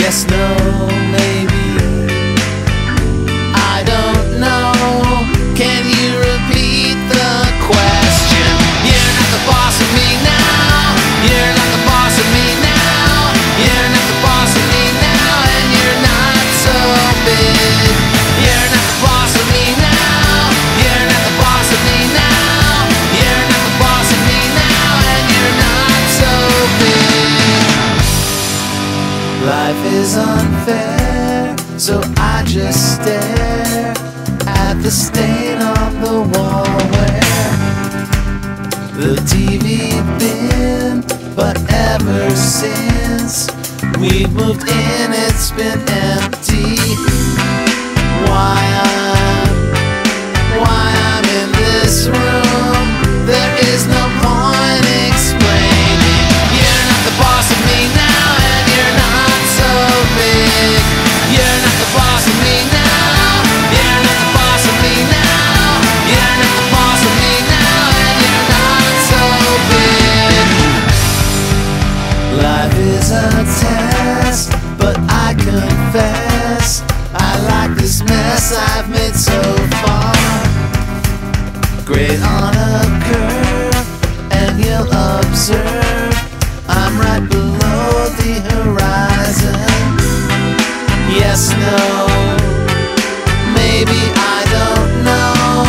Yes, no, maybe. I don't know. Can you repeat the question? You're not the boss of me now. You're not the boss of me now. You're not the boss of me now, and you're not so big. You're not the boss of me now. You're not the boss of me now. You're not the boss of me now, and you're not so big. Life is unfair, so I just stare at the stain on the wall where the TV been. But ever since we've moved in, it's been empty. Why I'm in this room, there is no point explaining. You're not the boss of me now, and you're not so big. You're not the boss of me now. You're not the boss of me now. You're not the boss of me now, and you're not so big. Life is a test, but I confess I like this mess I've made so far. Great on a curve, and you'll observe I'm right below the horizon. Yes, no, maybe, I don't know.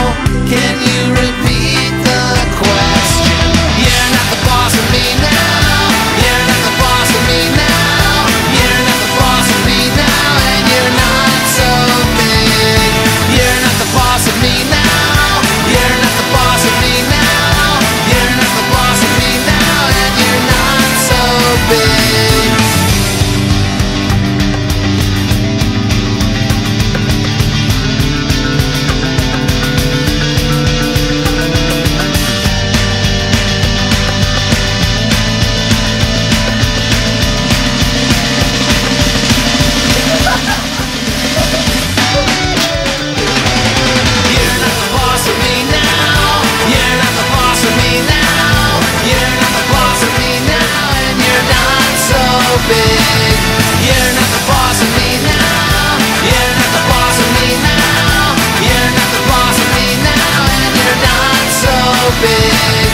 Can you repeat the question? You're not the boss of me now. You're not the boss of me now. You're not the boss of me now, and you're not so big. You're not the boss of me now. You're not the boss of me now. You're not the boss of me now, and you're not so big. You're not the boss of me now. You're not the boss of me now. You're not the boss of me now, and you're not so big. You're not the boss of me now. You're not the boss of me now. You're not the boss of me now, and you're not so big.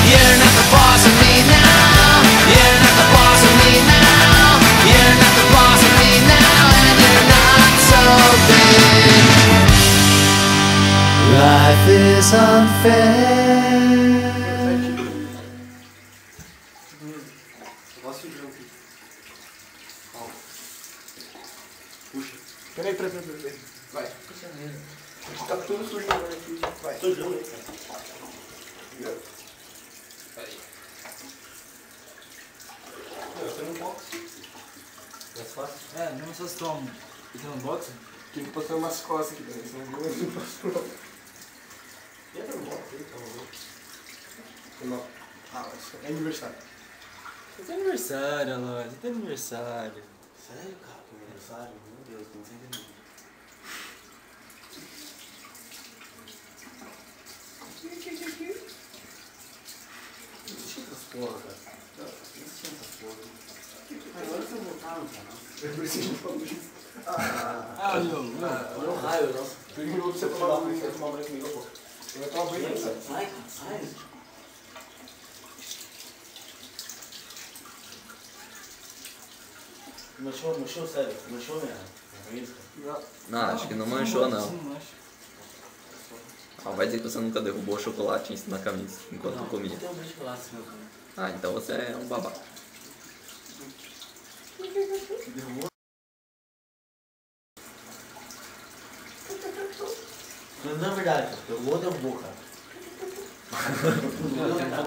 You're not the boss of me now. You're not the boss of me now. You're not the boss of me now, and you're not so big. Life is unfair. Peraí. Vai. Tá tudo sujo agora aqui. Vai. Sujo. Você não boxe. Mais fácil? É, mesmo se vocês estão fazendo boxe, Tem que botar umas costas aqui dentro, senão eu não posso. Entra no boxe aí, tá bom? Ah, é aniversário. você tem aniversário, Alô, você tem aniversário. Sério, cara? Que aniversário? Meu Deus, não sei entender. Não tinha essas porra, cara. Não tinha essas porra. Agora vocês voltaram, cara. Eu preciso falar isso. Olha o raio, nossa. Tu ignorou pra você tomar banho, você tomar banho comigo, pô. Eu vou tomar banho, cara. Sai, cara, sai. Manchou, sério? Manchou minha camisa? Não, acho que não manchou, não. Não mancha. Ah, vai dizer que você nunca derrubou chocolate em cima da camisa enquanto Não, comia. não tem um beijo de chocolate, meu cara. Ah, então você é um babaca. Não é verdade, cara. Derrubou, cara.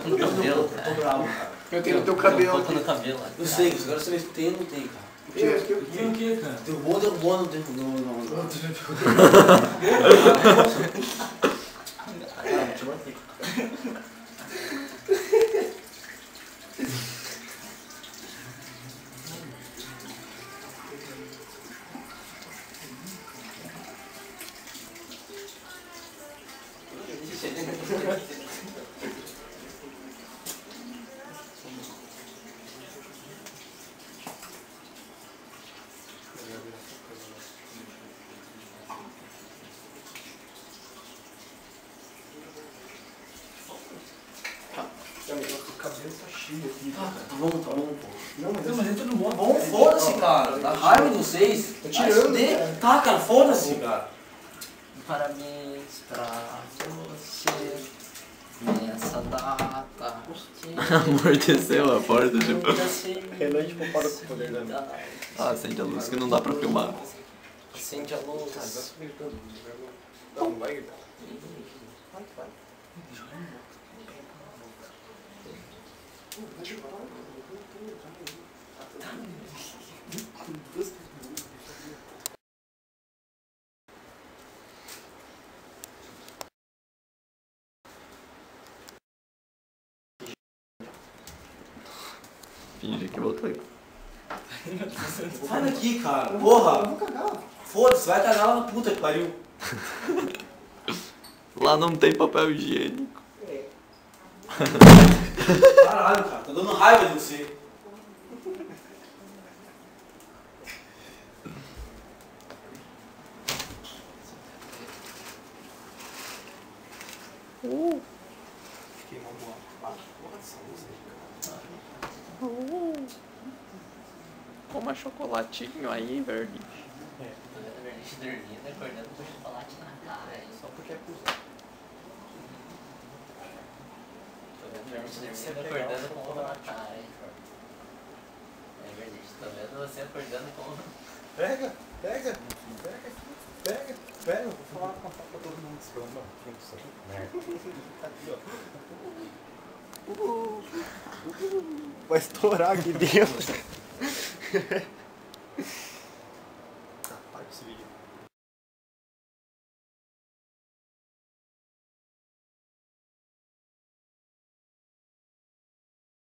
Tem um cabelo. Eu tô bravo, cara. Eu tenho teu cabelo aqui. no cabelo. Eu sei, agora você tem ou não tem, cara? Tem o que, cara? Derrubou, não derrubou, não. Cara, vou te bater. O cabelo tá cheio aqui. Tá bom, pô. Não, mas Mas é tudo bom. Bom, foda-se, cara. Dá raiva de vocês. Tô tirando, cara. Tá, cara, foda-se, cara. Parabéns pra você nessa data. Amorteceu a porta, tipo. Renan, tipo, para com o poder da mente. Ah, acende a luz que não dá pra filmar. Acende a luz. Não, vai gritar. Finge que voltou. Sai daqui, cara. Porra. Vou cagar. Foda-se, vai cagar lá na puta que pariu. Lá não tem papel higiênico. Caralho, cara. Tô dando raiva de você. Queimou uma porra dessa luz aí, Coma chocolatinho aí, verde. Tô vendo a Vernice dormindo, acordando com chocolate na cara. só porque é cuzão. Tô vendo a Vernice dormindo, acordando com ovo na cara. É verdade, tô vendo você acordando com ovo. Pega. Vou falar pra todo mundo que você não tinha que sair. Merda. Aqui, ó. Vai estourar aqui dentro. Para com esse vídeo.